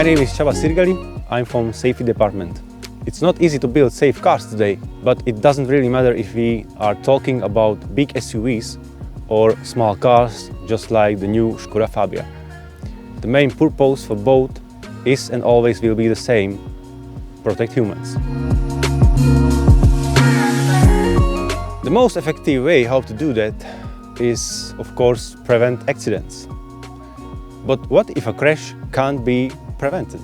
My name is Csaba Szirgeli, I'm from Safety Department. It's not easy to build safe cars today, but it doesn't really matter if we are talking about big SUVs or small cars just like the new Skoda Fabia. The main purpose for both is and always will be the same: protect humans. The most effective way how to do that is, of course, prevent accidents. But what if a crash can't be prevented?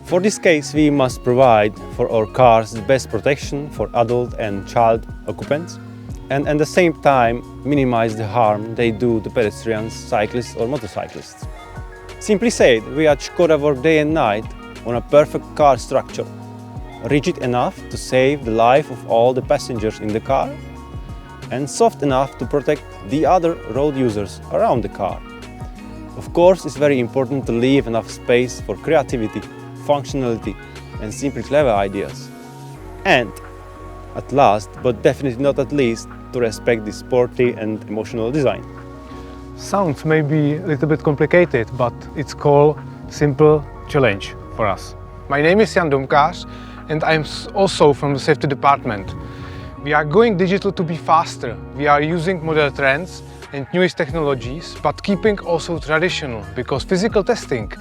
For this case, we must provide for our cars the best protection for adult and child occupants, and at the same time minimize the harm they do to pedestrians, cyclists or motorcyclists. Simply said, we at Škoda work day and night on a perfect car structure, rigid enough to save the life of all the passengers in the car, and soft enough to protect the other road users around the car. Of course, it's very important to leave enough space for creativity, functionality and simply clever ideas. And, at last, but definitely not at least, to respect the sporty and emotional design. Sounds may be a little bit complicated, but it's called simple challenge for us. My name is Jan Domkář and I'm also from the safety department. We are going digital to be faster. We are using modern trends and newest technologies, but keeping also traditional, because physical testing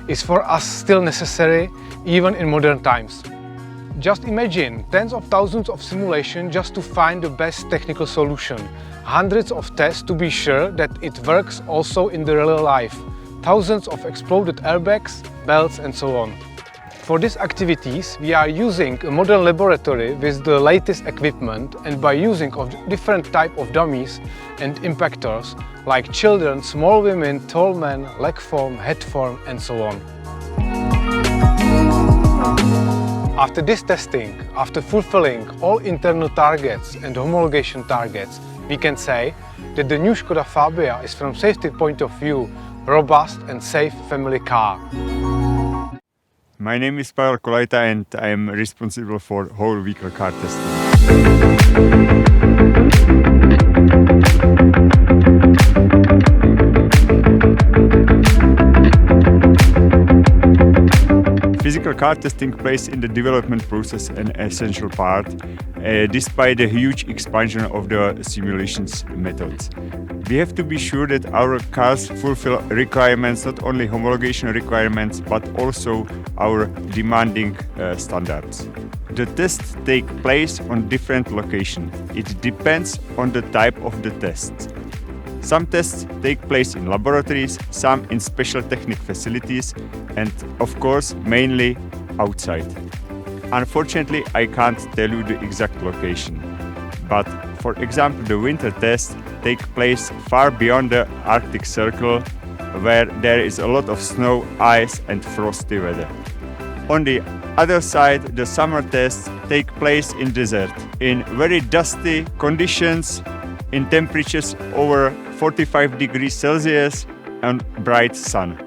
is for us still necessary even in modern times. Just imagine tens of thousands of simulations just to find the best technical solution. Hundreds of tests to be sure that it works also in the real life. Thousands of exploded airbags, belts and so on. For these activities, we are using a modern laboratory with the latest equipment, and by using of different type of dummies and impactors like children, small women, tall men, leg form, head form and so on. After this testing, after fulfilling all internal targets and homologation targets, we can say that the new Skoda Fabia is, from safety point of view, robust and safe family car. My name is Pavel Kolajta and I am responsible for whole vehicle car testing. Physical car testing plays in the development process an essential part, despite the huge expansion of the simulations methods. We have to be sure that our cars fulfill requirements, not only homologation requirements, but also our demanding standards. The tests take place on different locations. It depends on the type of the test. Some tests take place in laboratories, some in special technic facilities, and of course, mainly outside. Unfortunately, I can't tell you the exact location. But for example, the winter tests take place far beyond the Arctic Circle, where there is a lot of snow, ice and frosty weather. On the other side, the summer tests take place in desert, in very dusty conditions, in temperatures over 45 degrees Celsius and bright sun.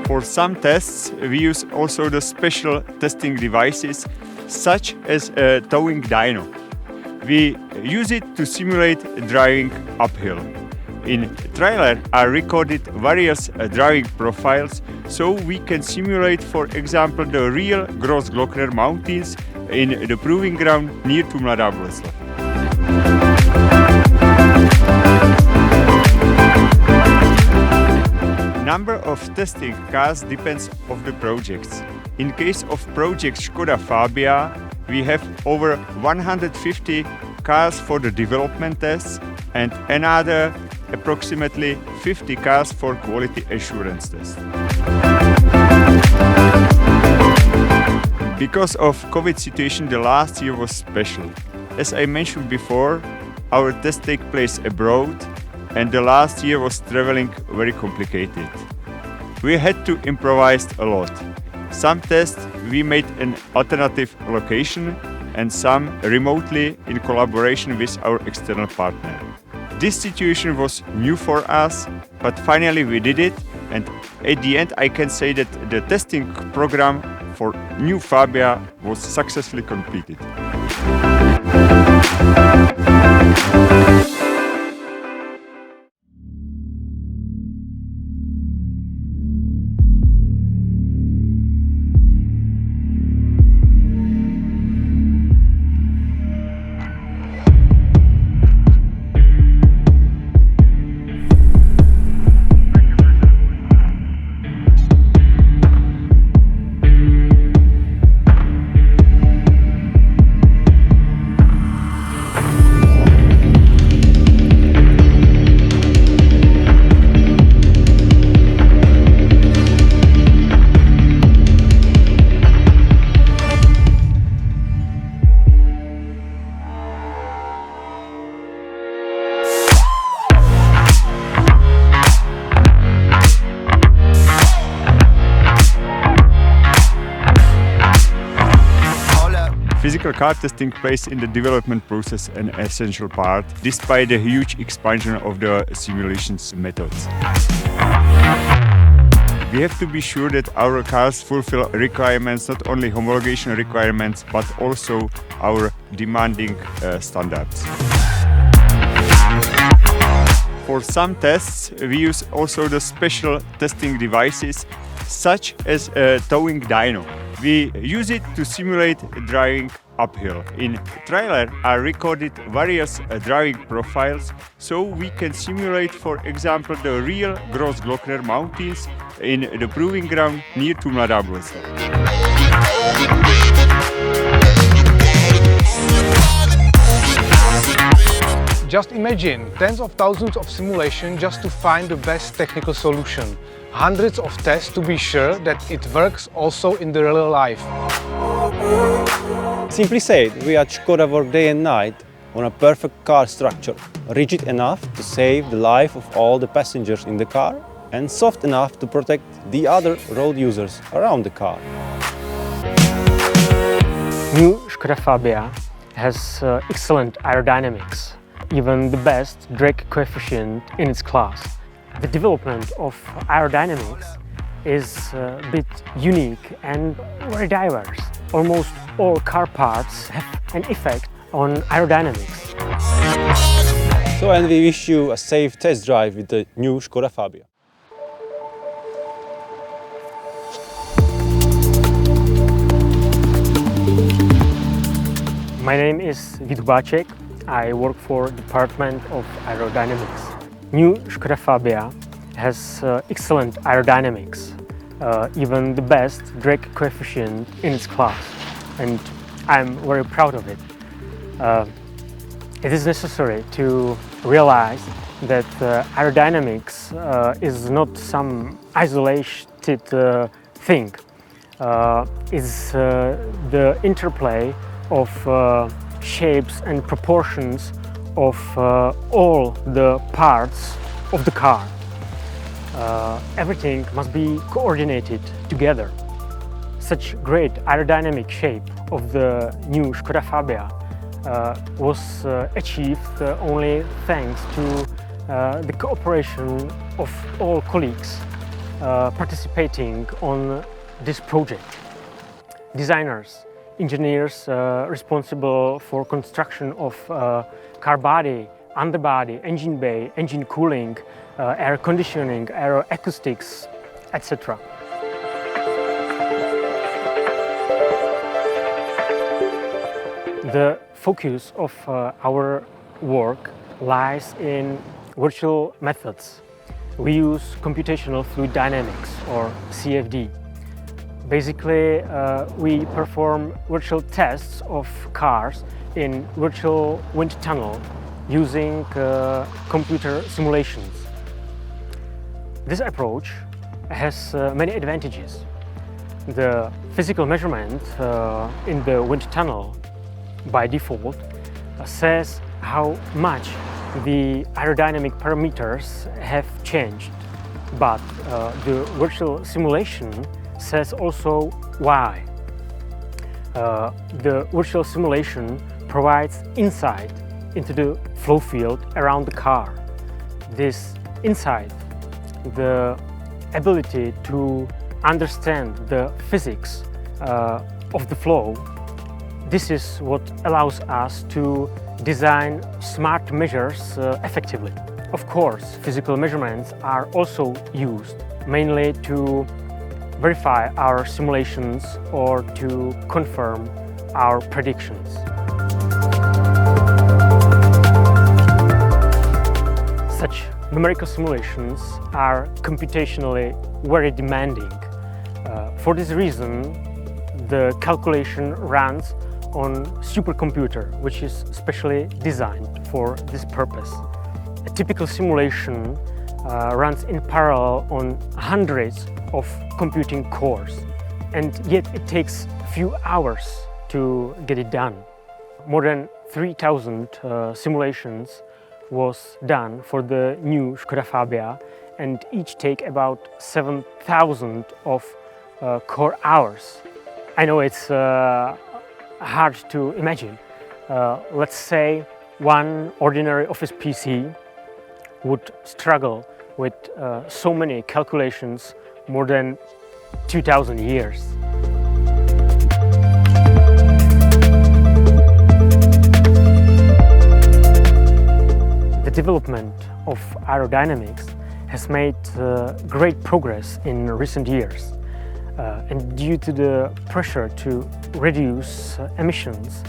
For some tests, we use also the special testing devices, such as a towing dyno. We use it to simulate driving uphill. In trailer are recorded various driving profiles, so we can simulate, for example, the real Grossglockner mountains in the proving ground near to Mladá Boleslav. Number of testing cars depends on the projects. In case of project Škoda Fabia, we have over 150 cars for the development tests and another approximately 50 cars for quality assurance tests. Because of COVID situation, the last year was special. As I mentioned before, our tests take place abroad and the last year was traveling very complicated. We had to improvise a lot. Some tests we made an alternative location and some remotely in collaboration with our external partner. This situation was new for us, but finally we did it, and at the end I can say that the testing program for new Fabia was successfully completed. Physical car testing plays in the development process an essential part, despite the huge expansion of the simulations methods. We have to be sure that our cars fulfill requirements, not only homologation requirements, but also our demanding standards. For some tests, we use also the special testing devices, such as a towing dyno. We use it to simulate driving uphill. In trailer are recorded various driving profiles, so we can simulate, for example, the real Grossglockner mountains in the proving ground near to Mladá Boleslav. Just imagine tens of thousands of simulations just to find the best technical solution. Hundreds of tests to be sure that it works also in the real life. Simply said, we at Škoda work day and night on a perfect car structure, rigid enough to save the life of all the passengers in the car and soft enough to protect the other road users around the car. New Skoda Fabia has excellent aerodynamics, even the best drag coefficient in its class. The development of aerodynamics is a bit unique and very diverse. Almost all car parts have an effect on aerodynamics. So, and we wish you a safe test drive with the new Skoda Fabia. My name is Vít Hubáček. I work for Department of Aerodynamics. New Skoda Fabia has excellent aerodynamics, even the best drag coefficient in its class, and I'm very proud of it. It is necessary to realize that aerodynamics is not some isolated thing. It's the interplay of shapes and proportions of all the parts of the car. Everything must be coordinated together. Such great aerodynamic shape of the new Skoda Fabia was achieved only thanks to the cooperation of all colleagues participating on this project. Designers, engineers responsible for construction of car body, underbody, engine bay, engine cooling, air conditioning, aeroacoustics, etc. The focus of our work lies in virtual methods. We use computational fluid dynamics, or CFD. Basically, we perform virtual tests of cars in virtual wind tunnel using computer simulations. This approach has many advantages. The physical measurement in the wind tunnel by default says how much the aerodynamic parameters have changed, but the virtual simulation says also why. The virtual simulation provides insight into the flow field around the car. This insight, the ability to understand the physics of the flow, this is what allows us to design smart measures effectively. Of course, physical measurements are also used mainly to verify our simulations or to confirm our predictions. Such numerical simulations are computationally very demanding. For this reason, the calculation runs on supercomputer, which is specially designed for this purpose. A typical simulation runs in parallel on hundreds of computing cores, and yet it takes a few hours to get it done. More than 3,000 simulations was done for the new Skoda Fabia, and each take about 7,000 of core hours. I know it's hard to imagine. Let's say one ordinary office PC would struggle with so many calculations more than 2000 years. The development of aerodynamics has made great progress in recent years. And due to the pressure to reduce emissions,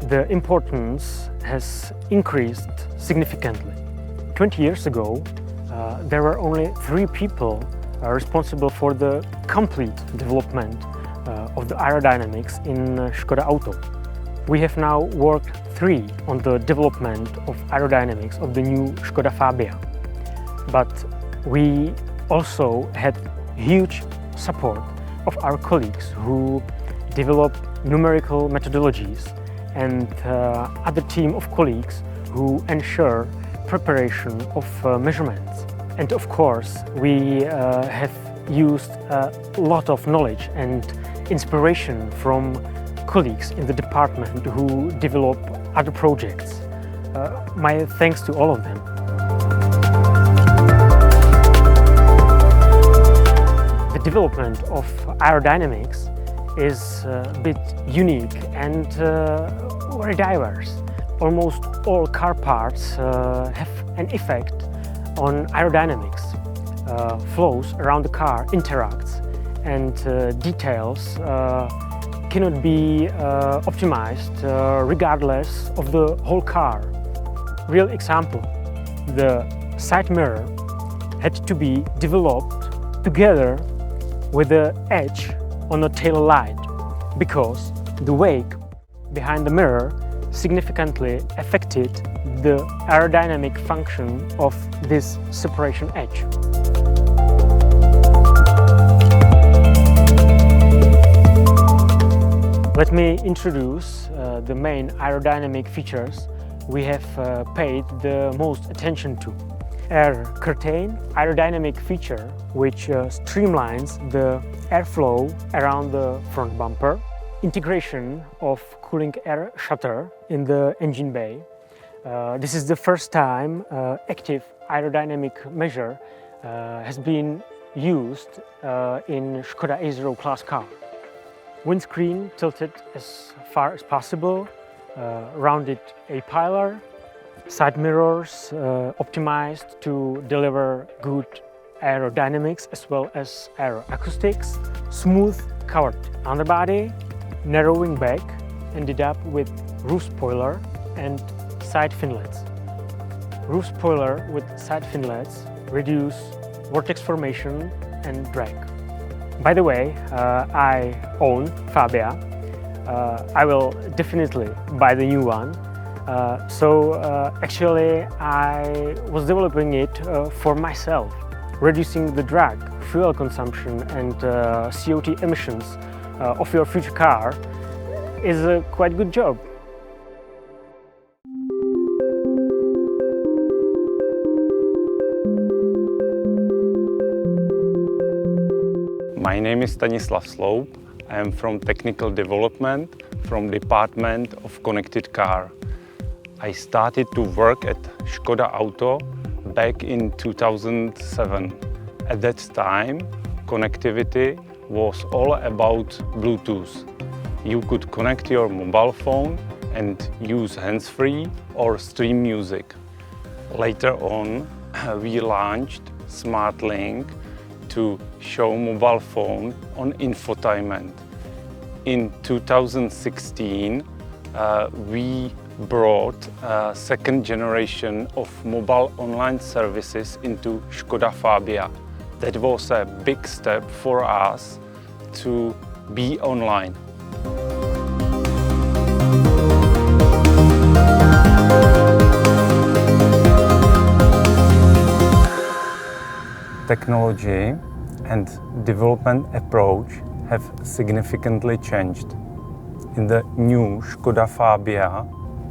the importance has increased significantly. 20 years ago, there were only 3 people responsible for the complete development of the aerodynamics in Skoda Auto. We have now worked 3 on the development of aerodynamics of the new Skoda Fabia. But we also had huge support of our colleagues who developed numerical methodologies and other team of colleagues who ensure preparation of measurements. And of course, we have used a lot of knowledge and inspiration from colleagues in the department who develop other projects. My thanks to all of them. The development of aerodynamics is a bit unique and very diverse. Almost all car parts have an effect on aerodynamics. Flows around the car interacts and details cannot be optimized regardless of the whole car. Real example, the side mirror had to be developed together with the edge on the tail light because the wake behind the mirror significantly affected the aerodynamic function of this separation edge. Let me introduce the main aerodynamic features we have paid the most attention to. Air curtain, aerodynamic feature which streamlines the airflow around the front bumper. Integration of cooling air shutter in the engine bay. This is the first time active aerodynamic measure has been used in Skoda A0 class car. Windscreen tilted as far as possible, rounded A-pilar, side mirrors optimized to deliver good aerodynamics as well as aeroacoustics, smooth covered underbody, narrowing back, ended up with roof spoiler and side finlets. Roof spoiler with side finlets reduce vortex formation and drag. By the way, I own Fabia. I will definitely buy the new one. Actually, I was developing it for myself. Reducing the drag, fuel consumption and CO2 emissions of your future car is a quite good job. My name is Stanislav Sloup. I am from Technical Development from Department of Connected Car. I started to work at Skoda Auto back in 2007. At that time, connectivity was all about Bluetooth. You could connect your mobile phone and use hands-free or stream music. Later on, we launched SmartLink to show mobile phone on infotainment. In 2016, we brought a second generation of mobile online services into Skoda Fabia. That was a big step for us to be online. Technology and development approach have significantly changed. In the new Skoda Fabia,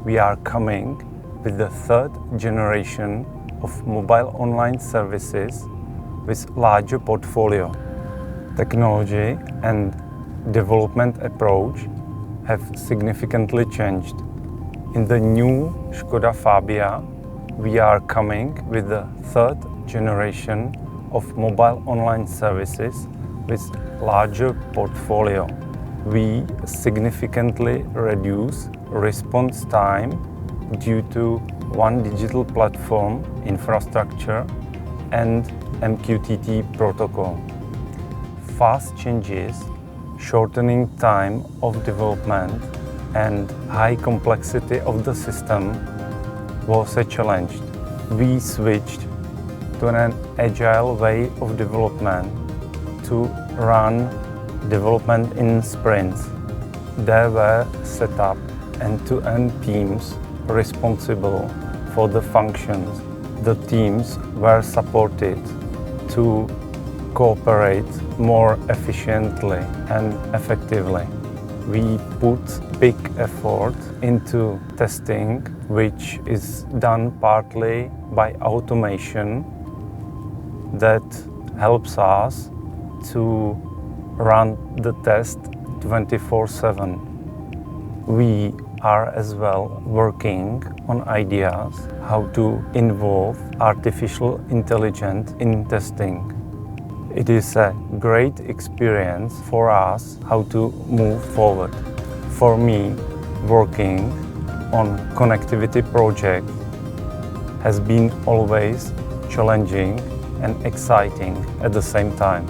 we are coming with the third generation of mobile online services with larger portfolio. Technology and development approach have significantly changed. In the new ŠKODA Fabia, we are coming with the third generation of mobile online services with larger portfolio. We significantly reduce response time due to one digital platform infrastructure and MQTT protocol. Fast changes, shortening time of development and high complexity of the system was a challenge. We switched to an agile way of development to run development in sprints. There were set up end-to-end teams responsible for the functions. The teams were supported to cooperate more efficiently and effectively. We put big effort into testing, which is done partly by automation that helps us to run the test 24/7. We are as well working on ideas how to involve artificial intelligence in testing. It is a great experience for us how to move forward. For me, working on connectivity project has been always challenging and exciting at the same time.